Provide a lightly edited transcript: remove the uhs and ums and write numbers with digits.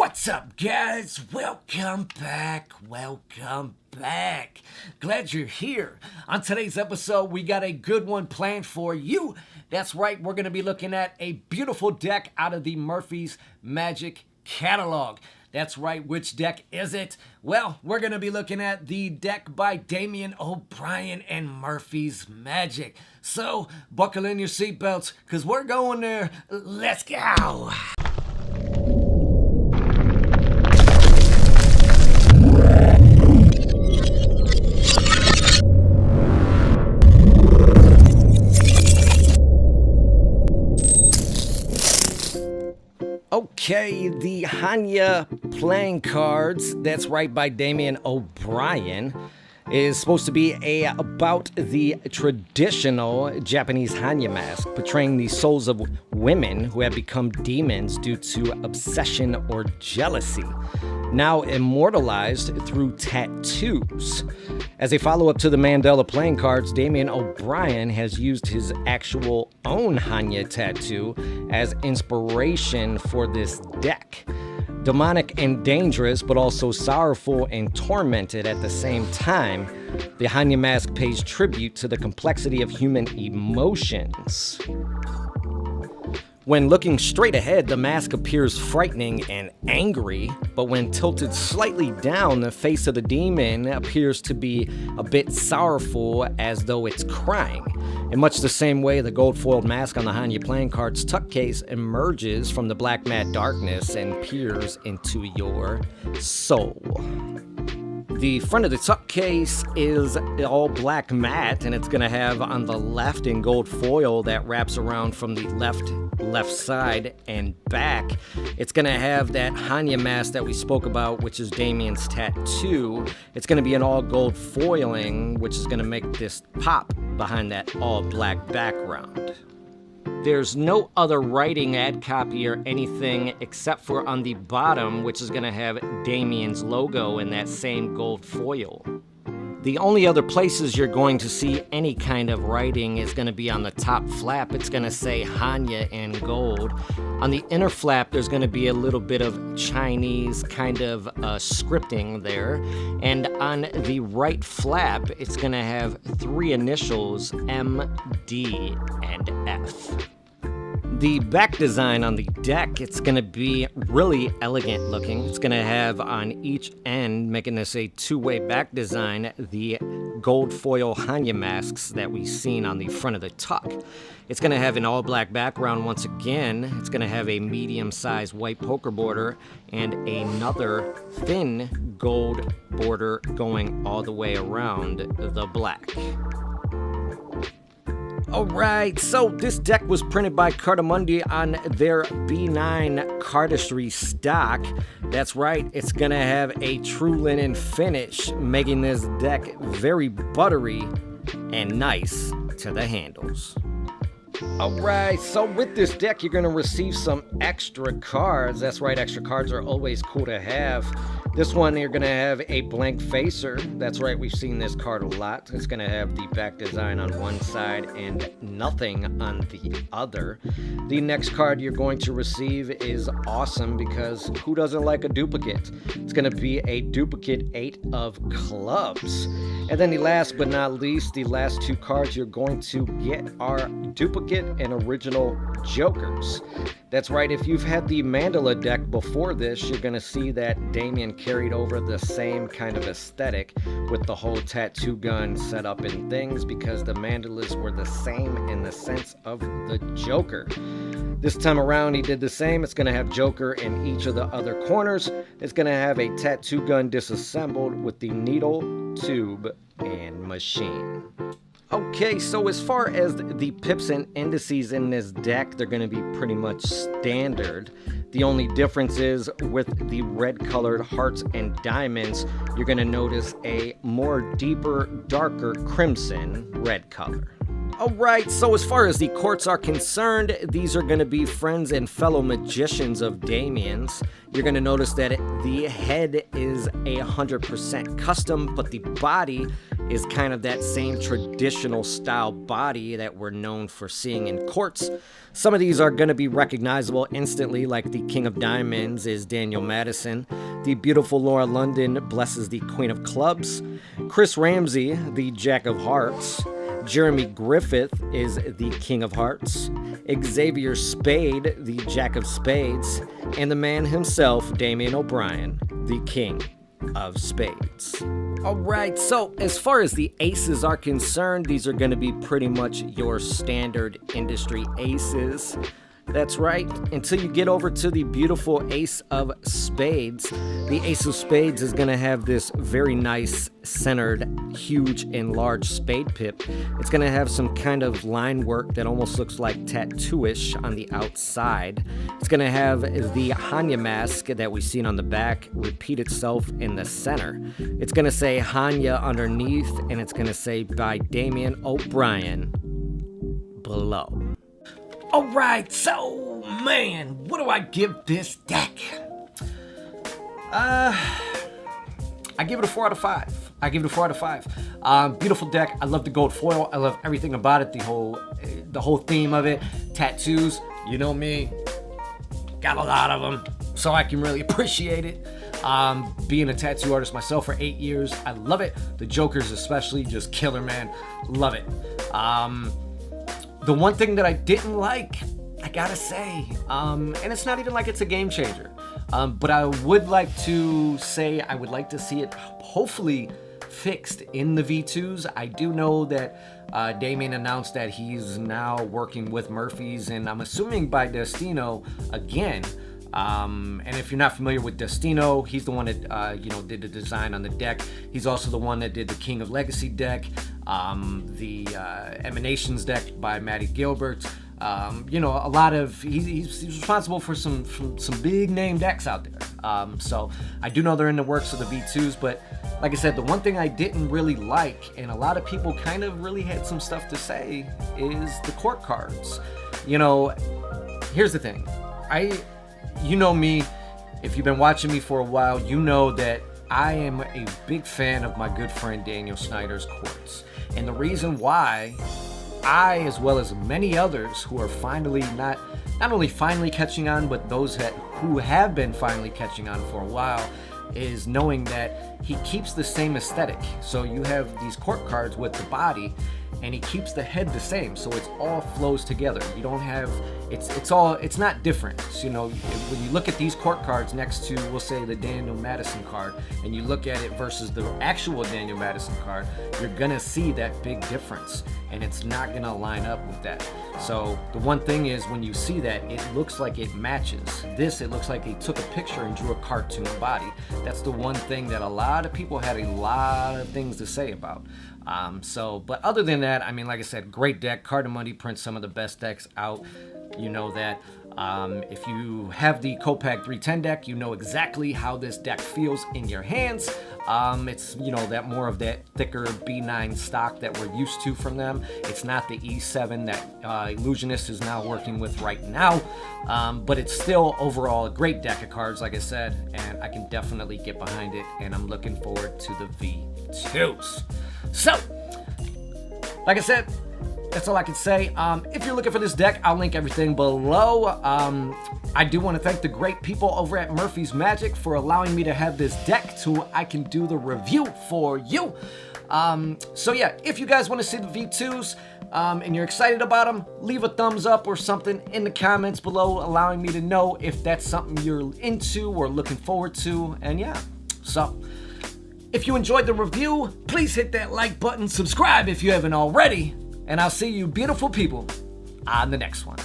What's up, guys? Welcome back. Glad you're here. On today's episode, we got a good one planned for you. That's right, we're going to be looking at a beautiful deck out of the Murphy's Magic catalog. That's right, which deck is it? Well, we're going to be looking at the deck by Damien O'Brien and Murphy's Magic. So, buckle in your seatbelts, because we're going there. Let's go! Okay, the Hannya Playing Cards, that's right, by Damien O'Brien, is supposed to be about the traditional Japanese Hannya mask, portraying the souls of women who have become demons due to obsession or jealousy, now immortalized through tattoos. As a follow-up to the Mandala Playing Cards, Damien O'Brien has used his actual own Hannya tattoo as inspiration for this deck. Demonic and dangerous, but also sorrowful and tormented at the same time, the Hannya mask pays tribute to the complexity of human emotions. When looking straight ahead, the mask appears frightening and angry, but when tilted slightly down, the face of the demon appears to be a bit sorrowful, as though it's crying. In much the same way, the gold-foiled mask on the Hannya Playing Cards tuck case emerges from the black matte darkness and peers into your soul. The front of the tuck case is all black matte, and it's going to have on the left in gold foil that wraps around from the left side and back. It's going to have that Hannya mask that we spoke about, which is Damien's tattoo. It's going to be an all gold foiling, which is going to make this pop behind that all black background. There's no other writing, ad copy, or anything except for on the bottom, which is going to have Damien's logo in that same gold foil. The only other places you're going to see any kind of writing is going to be on the top flap. It's going to say Hannya in gold. On the inner flap, there's going to be a little bit of Chinese kind of scripting there. And on the right flap, it's going to have three initials, M, D, and F. The back design on the deck, it's going to be really elegant looking. It's going to have on each end, making this a two-way back design, the gold foil Hannya masks that we've seen on the front of the tuck. It's going to have an all-black background once again. It's going to have a medium-sized white poker border and another thin gold border going all the way around the black. Alright, so this deck was printed by Cartamundi on their B9 cardistry stock. That's right, it's gonna have a true linen finish, making this deck very buttery and nice to the handles. Alright, so with this deck, you're going to receive some extra cards. That's right, extra cards are always cool to have. This one, you're going to have a blank facer. That's right, we've seen this card a lot. It's going to have the back design on one side and nothing on the other. The next card you're going to receive is awesome, because who doesn't like a duplicate? It's going to be a duplicate 8 of clubs. And then the last but not least, the last two cards you're going to get are duplicate and original jokers. That's right, if you've had the Mandala deck before this, you're going to see that Damien carried over the same kind of aesthetic with the whole tattoo gun set up and things, because the mandalas were the same in the sense of the Joker. This time around, he did the same. It's going to have Joker in each of the other corners. It's going to have a tattoo gun disassembled with the needle, tube, and machine. Okay, so as far as the pips and indices in this deck, they're going to be pretty much standard. The only difference is with the red-colored hearts and diamonds, you're going to notice a more deeper, darker crimson red color. Alright, so as far as the courts are concerned, these are going to be friends and fellow magicians of Damien's. You're going to notice that the head is 100% custom, but the body is kind of that same traditional style body that we're known for seeing in courts. Some of these are going to be recognizable instantly, like the King of Diamonds is Daniel Madison. The beautiful Laura London blesses the Queen of Clubs. Chris Ramsey, the Jack of Hearts. Jeremy Griffith is the King of Hearts. Xavier Spade, the Jack of Spades. And the man himself, Damien O'Brien, the King of Spades. Alright, so as far as the aces are concerned, these are going to be pretty much your standard industry aces. That's right, until you get over to the beautiful Ace of Spades. The Ace of Spades is going to have this very nice, centered, huge, and large spade pip. It's going to have some kind of line work that almost looks like tattooish on the outside. It's going to have the Hannya mask that we've seen on the back repeat itself in the center. It's going to say Hannya underneath, and it's going to say by Damien O'Brien below. Alright, so, man, what do I give this deck? I give it a 4 out of 5. I give it a 4 out of 5. Beautiful deck. I love the gold foil. I love everything about it. The whole theme of it. Tattoos, you know me. Got a lot of them, so I can really appreciate it. Being a tattoo artist myself for 8 years, I love it. The Jokers especially, just killer, man. Love it. The one thing that I didn't like, I gotta say, and it's not even like it's a game changer, but I would like to say I would like to see it hopefully fixed in the V2s. I do know that Damien announced that he's now working with Murphy's, and I'm assuming by Destino again. And if you're not familiar with Destino, he's the one that did the design on the deck. He's also the one that did the King of Legacy deck, the Emanations deck by Matty Gilbert. A lot of he's responsible for some big name decks out there. So I do know they're in the works of the V2s, but like I said, the one thing I didn't really like, and a lot of people kind of really had some stuff to say, is the court cards. Here's the thing. You know me, if you've been watching me for a while, you know that I am a big fan of my good friend Daniel Snyder's courts. And the reason why I, as well as many others who are finally not only finally catching on, but those who have been finally catching on for a while, is knowing that he keeps the same aesthetic. So you have these court cards with the body, and he keeps the head the same, so it all flows together. You don't have, it's not different. So, when you look at these court cards next to, we'll say, the Daniel Madison card, and you look at it versus the actual Daniel Madison card, you're gonna see that big difference, and it's not gonna line up with that. So the one thing is, when you see that, it looks like it matches. It looks like they took a picture and drew a cartoon body. That's the one thing that a lot of people had a lot of things to say about. But other than that, like I said, great deck. Cardamundi prints some of the best decks out. You know that. If you have the Copac 310 deck, you know exactly how this deck feels in your hands. It's, that more of that thicker B9 stock that we're used to from them. It's not the E7 that Illusionist is now working with right now. But it's still overall a great deck of cards, like I said, and I can definitely get behind it, and I'm looking forward to the V2s. So, like I said, that's all I can say. If you're looking for this deck, I'll link everything below. I do want to thank the great people over at Murphy's Magic for allowing me to have this deck so I can do the review for you. If you guys want to see the V2s and you're excited about them, leave a thumbs up or something in the comments below, allowing me to know if that's something you're into or looking forward to. And if you enjoyed the review, please hit that like button, subscribe if you haven't already, and I'll see you beautiful people on the next one.